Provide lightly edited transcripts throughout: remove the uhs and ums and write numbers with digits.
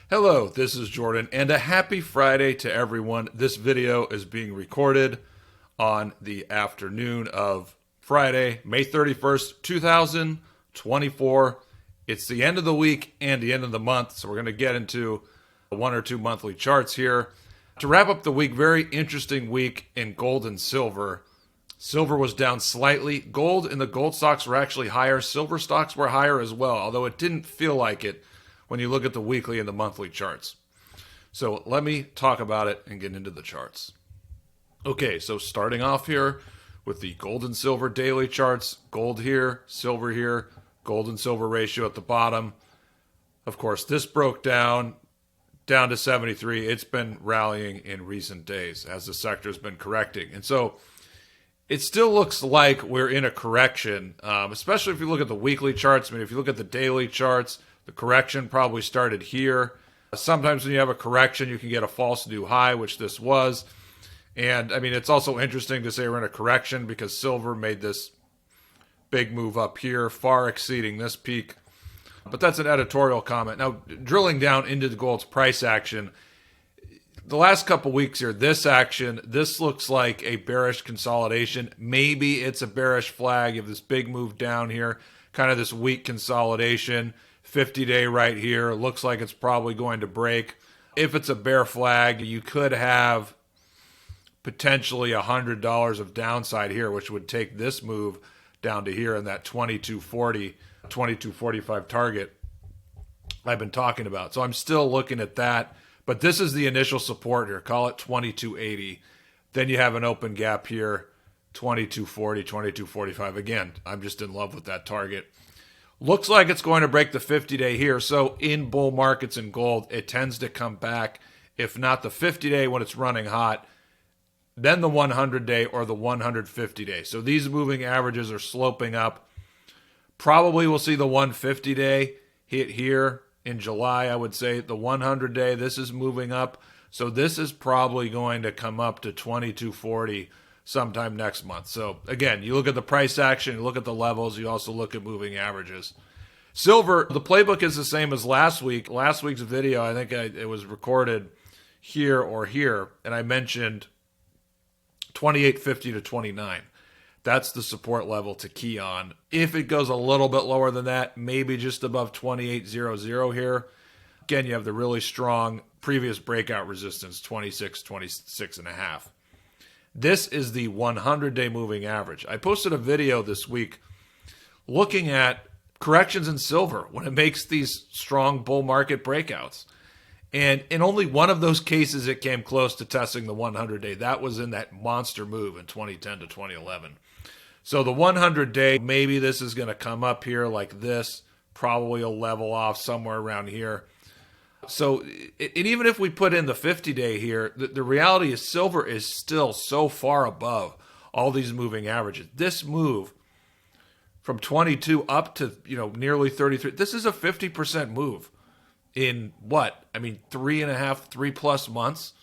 Hello, this is Jordan, and a happy Friday to everyone. This video is being recorded on the afternoon of Friday, May 31st, 2024. It's the end of the week and the end of the month, so we're going to get into one or two monthly charts here. To wrap up the week, very interesting week in gold and silver. Silver was down slightly. Gold and the gold stocks were actually higher. Silver stocks were higher as well, although it didn't feel like it when you look at the weekly and the monthly charts. So let me talk about it and get into the charts. Okay, so starting off here with the gold and silver daily charts. Gold here, gold and silver ratio at the bottom. Of course, this broke down to 73. It's been rallying in recent days as the sector's been correcting. And so it still looks like we're in a correction, especially if you look at the weekly charts. I mean, if you look at the daily charts, the correction probably started here. Sometimes when you have a correction, you can get a false new high, which this was. And, I mean, it's also interesting to say we're in a correction because silver made this big move up here, far exceeding this peak. But that's an editorial comment. Now, drilling down into the gold's price action, the last couple weeks here, this action, this looks like a bearish consolidation. Maybe it's a bearish flag. You have this big move down here, kind of this weak consolidation. 50-day right here. Looks like it's probably going to break. If it's a bear flag, you could have potentially $100 of downside here, which would take this move down to here in that 2240, 2245 target I've been talking about. So I'm still looking at that. But this is the initial support here. Call it 2280. Then you have an open gap here, 2240, 2245. Again, I'm just in love with that target. Looks like it's going to break the 50-day here. So in bull markets in gold, it tends to come back. If not the 50-day when it's running hot, then the 100-day or the 150-day. So these moving averages are sloping up. Probably we'll see the 150-day hit here in July, I would say. The 100-day, this is moving up. So this is probably going to come up to 2240 sometime next month. So again, you look at the price action, you look at the levels, you also look at moving averages. Silver, the playbook is the same as last week. Last week's video, I think it was recorded here or here, and I mentioned 2850 to 29. That's the support level to key on. If it goes a little bit lower than that, maybe just above 2800 here. Again, you have the really strong previous breakout resistance, 26 and a half. This is the 100-day moving average. I posted a video this week looking at corrections in silver when it makes these strong bull market breakouts. And in only one of those cases, it came close to testing the 100-day. That was in that monster move in 2010 to 2011. So the 100-day, maybe this is going to come up here like this. Probably will level off somewhere around here. So, and even if we put in the 50-day here, the reality is silver is still so far above all these moving averages. This move from 22 up to, nearly 33, this is a 50% move in what? I mean, 3+ months.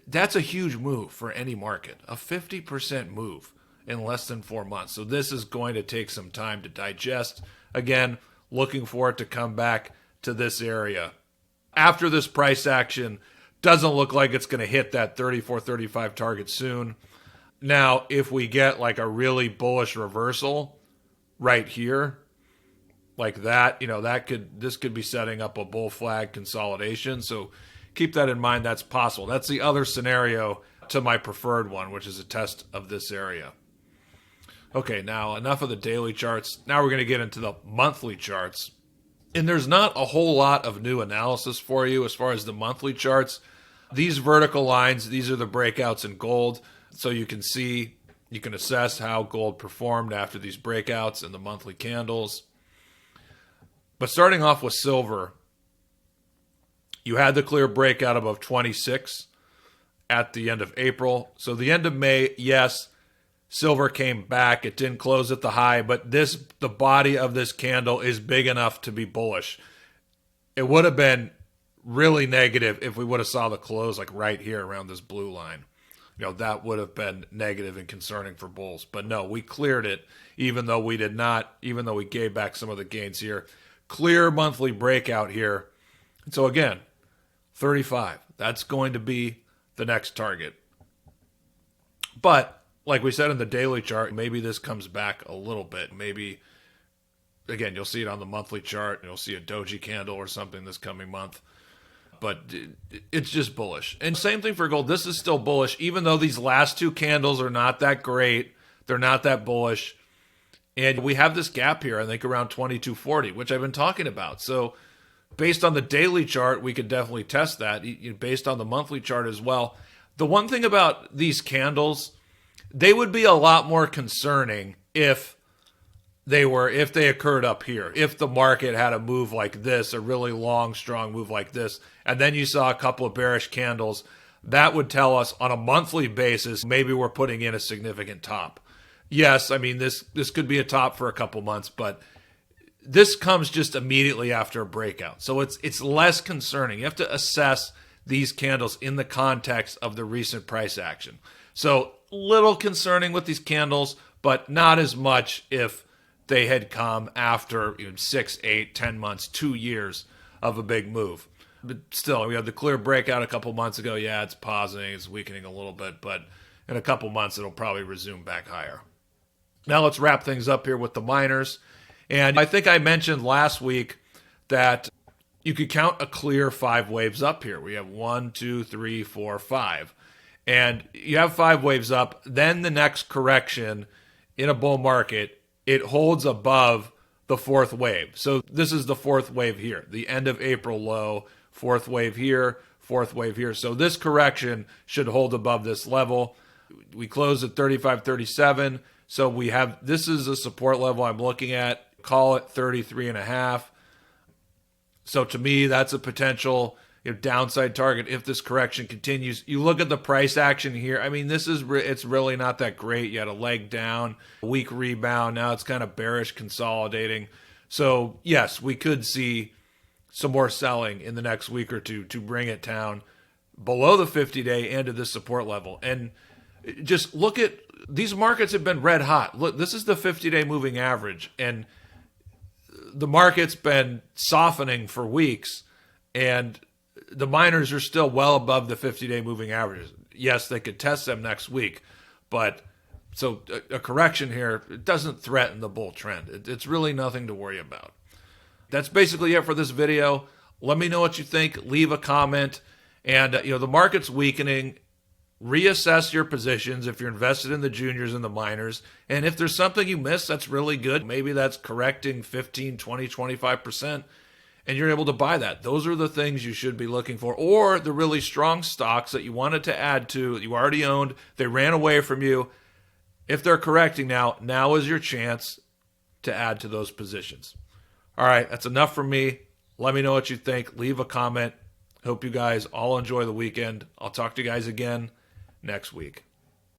That's a huge move for any market, a 50% move in less than 4 months. So this is going to take some time to digest. Again, looking for it to come back to this area. After this price action, doesn't look like it's going to hit that 34.35 target soon. Now, if we get like a really bullish reversal right here, like that, this could be setting up a bull flag consolidation. So keep that in mind. That's possible. That's the other scenario to my preferred one, which is a test of this area. Okay, now enough of the daily charts. Now we're going to get into the monthly charts. And there's not a whole lot of new analysis for you as far as the monthly charts. These vertical lines, these are the breakouts in gold. So you can see, you can assess how gold performed after these breakouts and the monthly candles. But starting off with silver, you had the clear breakout above 26 at the end of April. So the end of May, yes, silver came back. It didn't close at the high, but the body of this candle is big enough to be bullish. It would have been really negative if we would have saw the close like right here around this blue line. That would have been negative and concerning for bulls. But no, we cleared it, even though we did not, even though we gave back some of the gains here. Clear monthly breakout here So again, 35. That's going to be the next target. But like we said in the daily chart, maybe this comes back a little bit. Maybe, again, you'll see it on the monthly chart. You'll see a doji candle or something this coming month. But it's just bullish. And same thing for gold. This is still bullish, even though these last two candles are not that great. They're not that bullish. And we have this gap here, I think, around 2240, which I've been talking about. So based on the daily chart, we could definitely test that, based on the monthly chart as well. The one thing about these candles, they would be a lot more concerning if they occurred up here. If the market had a move like this, a really long, strong move like this, and then you saw a couple of bearish candles, that would tell us on a monthly basis, maybe we're putting in a significant top. Yes, I mean, this could be a top for a couple months, but this comes just immediately after a breakout. So it's less concerning. You have to assess these candles in the context of the recent price action. So little concerning with these candles, but not as much if they had come after 6, 8, 10 months, 2 years of a big move. But still, we had the clear breakout a couple months ago. Yeah, it's pausing, it's weakening a little bit, but in a couple months, it'll probably resume back higher. Now let's wrap things up here with the miners. And I think I mentioned last week that you could count a clear 5 waves up here. We have 1, 2, 3, 4, 5. And you have 5 waves up. Then the next correction in a bull market, it holds above the 4th wave. So this is the 4th wave here, the end of April low, 4th wave here, 4th wave here. So this correction should hold above this level. We closed at 35.37. So we have, this is a support level I'm looking at. Call it 33.5. So to me, that's a potential downside target if this correction continues. You look at the price action here. I mean, it's really not that great. You had a leg down, a weak rebound. Now it's kind of bearish consolidating. So yes, we could see some more selling in the next week or two to bring it down below the 50-day and to this support level. And just look at these markets have been red hot. Look, this is the 50-day moving average, and the market's been softening for weeks, and the miners are still well above the 50-day moving averages. Yes, they could test them next week, but so a correction here, it doesn't threaten the bull trend. It's really nothing to worry about. That's basically it for this video. Let me know what you think. Leave a comment. And, the market's weakening. Reassess your positions if you're invested in the juniors and the minors. And if there's something you missed, that's really good. Maybe that's correcting 15, 20, 25%. And you're able to buy that. Those are the things you should be looking for. Or the really strong stocks that you wanted to add to, that you already owned, they ran away from you. If they're correcting now is your chance to add to those positions. All right, that's enough from me. Let me know what you think. Leave a comment. Hope you guys all enjoy the weekend. I'll talk to you guys again next week.